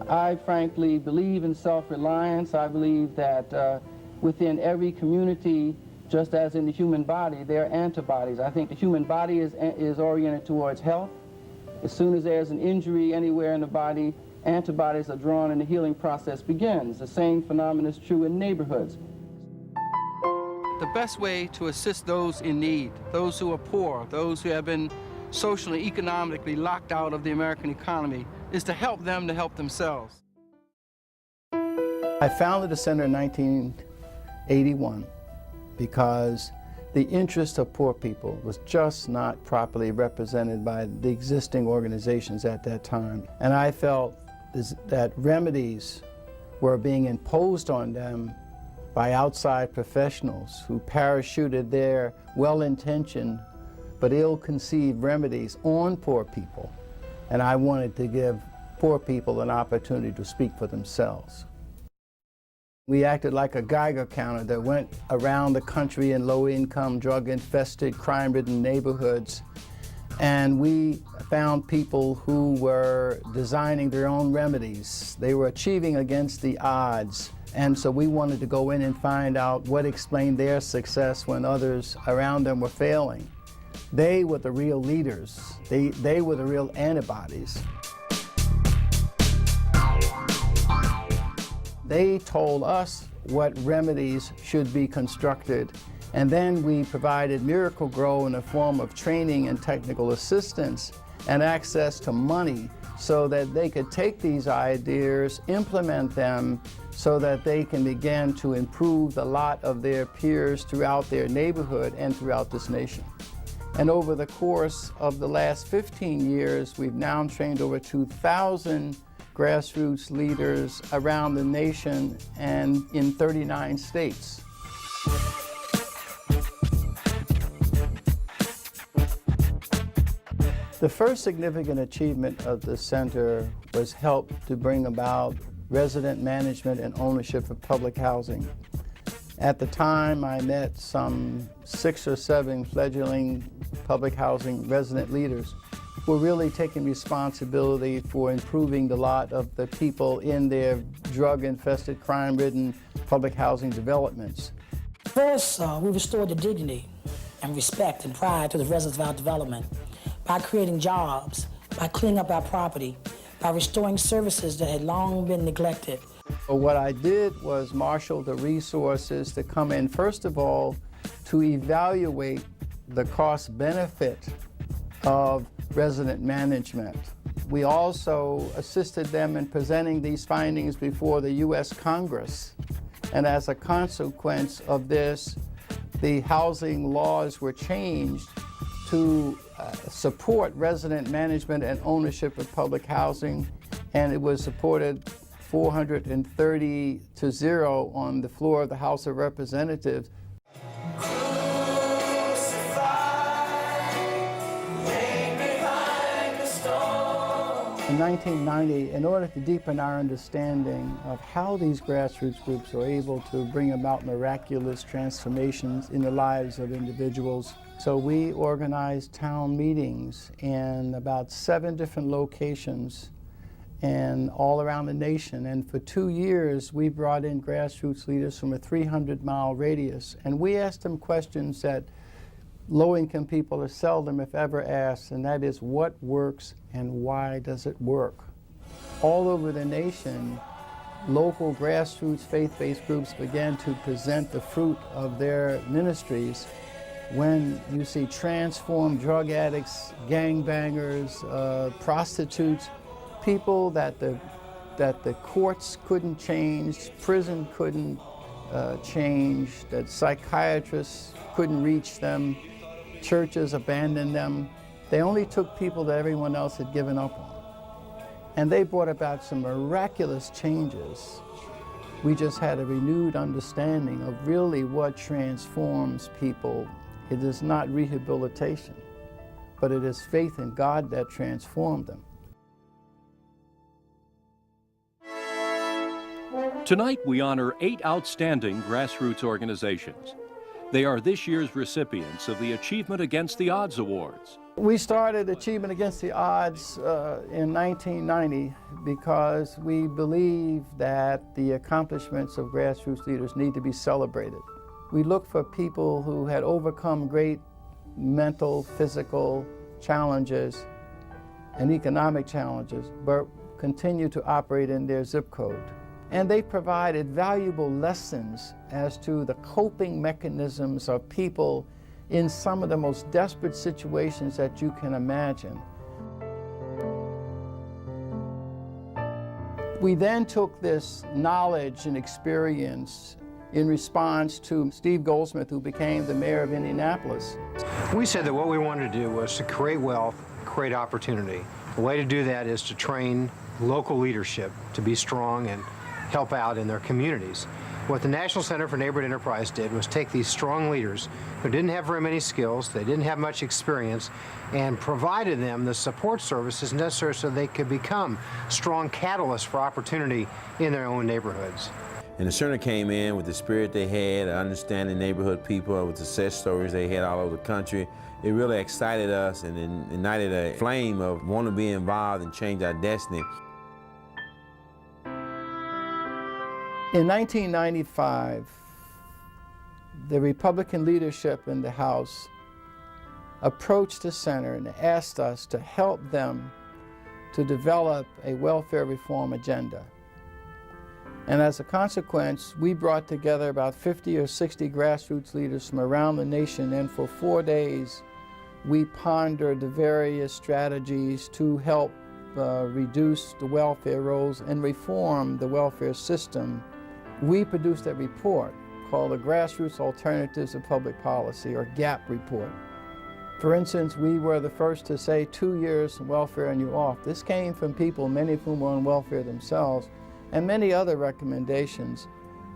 I frankly believe in self-reliance. I believe that within every community, just as in the human body, there are antibodies. I think the human body is oriented towards health. As soon as there's an injury anywhere in the body, antibodies are drawn and the healing process begins. The same phenomenon is true in neighborhoods. The best way to assist those in need, those who are poor, those who have been socially and economically locked out of the American economy, is to help them to help themselves. I founded the center in 1981 because the interest of poor people was just not properly represented by the existing organizations at that time. And I felt that remedies were being imposed on them by outside professionals who parachuted their well-intentioned but ill-conceived remedies on poor people. And I wanted to give poor people an opportunity to speak for themselves. We acted like a Geiger counter that went around the country in low-income, drug-infested, crime-ridden neighborhoods, and we found people who were designing their own remedies. They were achieving against the odds, and so we wanted to go in and find out what explained their success when others around them were failing. They were the real leaders. They were the real antibodies. They told us what remedies should be constructed, and then we provided Miracle-Gro in the form of training and technical assistance and access to money so that they could take these ideas, implement them, so that they can begin to improve the lot of their peers throughout their neighborhood and throughout this nation. And over the course of the last 15 years, we've now trained over 2,000 grassroots leaders around the nation and in 39 states. The first significant achievement of the center was help to bring about resident management and ownership of public housing. At the time, I met some 6 or 7 fledgling public housing resident leaders who were really taking responsibility for improving the lot of the people in their drug-infested, crime-ridden public housing developments. First, we restored the dignity and respect and pride to the residents of our development by creating jobs, by cleaning up our property, by restoring services that had long been neglected. So what I did was marshal the resources to come in, first of all, to evaluate the cost-benefit of resident management. We also assisted them in presenting these findings before the U.S. Congress. And as a consequence of this, the housing laws were changed to support resident management and ownership of public housing, and it was supported 430-0 on the floor of the House of Representatives. In 1990, in order to deepen our understanding of how these grassroots groups are able to bring about miraculous transformations in the lives of individuals, so we organized town meetings in about 7 different locations and all around the nation. And for 2 years, we brought in grassroots leaders from a 300-mile radius, and we asked them questions that low-income people are seldom, if ever, asked, and that is, what works and why does it work? All over the nation, local grassroots faith-based groups began to present the fruit of their ministries. When you see transformed drug addicts, gangbangers, prostitutes, people that the courts couldn't change, prison couldn't change, that psychiatrists couldn't reach them, churches abandoned them. They only took people that everyone else had given up on. And they brought about some miraculous changes. We just had a renewed understanding of really what transforms people. It is not rehabilitation, but it is faith in God that transformed them. Tonight, we honor 8 outstanding grassroots organizations. They are this year's recipients of the Achievement Against the Odds Awards. We started Achievement Against the Odds in 1990 because we believe that the accomplishments of grassroots leaders need to be celebrated. We looked for people who had overcome great mental, physical challenges and economic challenges, but continue to operate in their zip code. And they provided valuable lessons as to the coping mechanisms of people in some of the most desperate situations that you can imagine. We then took this knowledge and experience in response to Steve Goldsmith, who became the mayor of Indianapolis. We said that what we wanted to do was to create wealth, create opportunity. The way to do that is to train local leadership to be strong and help out in their communities. What the National Center for Neighborhood Enterprise did was take these strong leaders who didn't have very many skills, they didn't have much experience, and provided them the support services necessary so they could become strong catalysts for opportunity in their own neighborhoods. And the center came in with the spirit they had, understanding neighborhood people, with the success stories they had all over the country. It really excited us and ignited a flame of wanting to be involved and change our destiny. In 1995, the Republican leadership in the House approached the center and asked us to help them to develop a welfare reform agenda. And as a consequence, we brought together about 50 or 60 grassroots leaders from around the nation, and for 4 days, we pondered the various strategies to help reduce the welfare rolls and reform the welfare system. We produced a report called the Grassroots Alternatives of Public Policy, or GAP report. For instance, we were the first to say 2 years welfare and you're off. This came from people, many of whom were on welfare themselves, and many other recommendations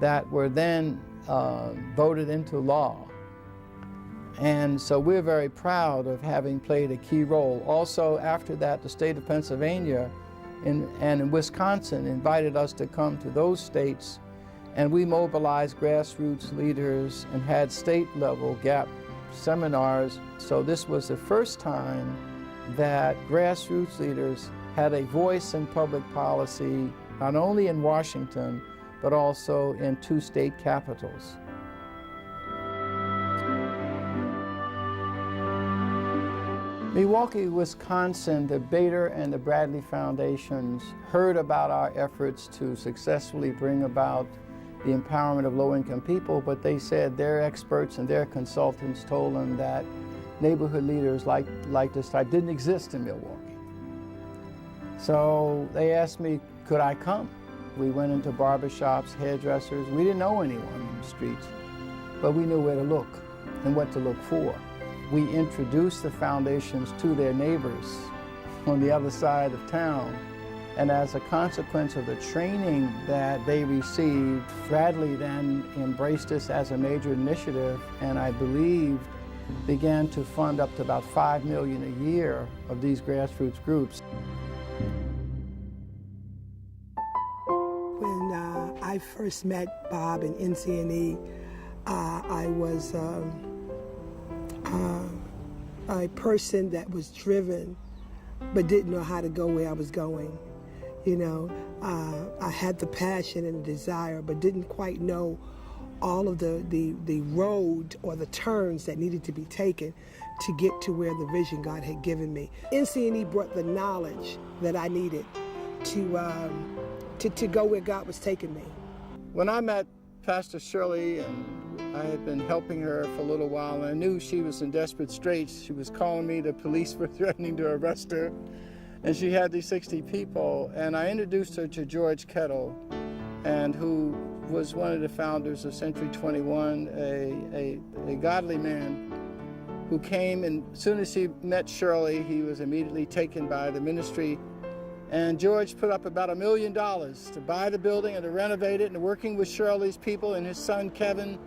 that were then voted into law. And so we're very proud of having played a key role. Also, after that, the state of Pennsylvania and in Wisconsin invited us to come to those states, and we mobilized grassroots leaders and had state-level GAP seminars. So this was the first time that grassroots leaders had a voice in public policy, not only in Washington, but also in 2 state capitals. Milwaukee, Wisconsin, the Bader and the Bradley Foundations heard about our efforts to successfully bring about the empowerment of low-income people, but they said their experts and their consultants told them that neighborhood leaders like this type didn't exist in Milwaukee. So they asked me, could I come? We went into barbershops, hairdressers. We didn't know anyone in the streets, but we knew where to look and what to look for. We introduced the foundations to their neighbors on the other side of town. And as a consequence of the training that they received, Bradley then embraced this as a major initiative, and I believe began to fund up to about $5 million a year of these grassroots groups. When I first met Bob in CNE, I was a person that was driven but didn't know how to go where I was going. You know, I had the passion and the desire, but didn't quite know all of the road or the turns that needed to be taken to get to where the vision God had given me. CNE brought the knowledge that I needed to go where God was taking me. When I met Pastor Shirley, and I had been helping her for a little while, and I knew she was in desperate straits. She was calling me, the police were threatening to arrest her, and she had these 60 people, and I introduced her to George Kettle, and who was one of the founders of Century 21, a godly man who came, and as soon as he met Shirley, he was immediately taken by the ministry. And George put up about $1 million to buy the building and to renovate it, and working with Shirley's people and his son Kevin,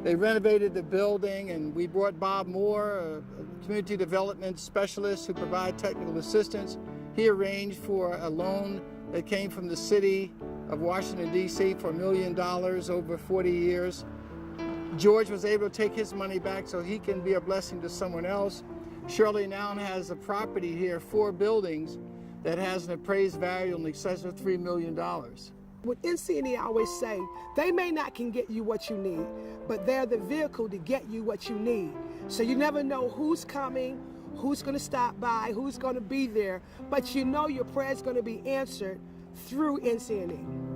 they renovated the building, and we brought Bob Moore, a community development specialist who provide technical assistance. He arranged for a loan that came from the city of Washington, D.C. for $1 million over 40 years. George was able to take his money back so he can be a blessing to someone else. Shirley now has a property here, 4 buildings, that has an appraised value in excess of $3 million. With CNE, I always say, they may not can get you what you need, but they're the vehicle to get you what you need. So you never know who's coming, who's going to stop by, who's going to be there, but you know your prayer's going to be answered through CNE.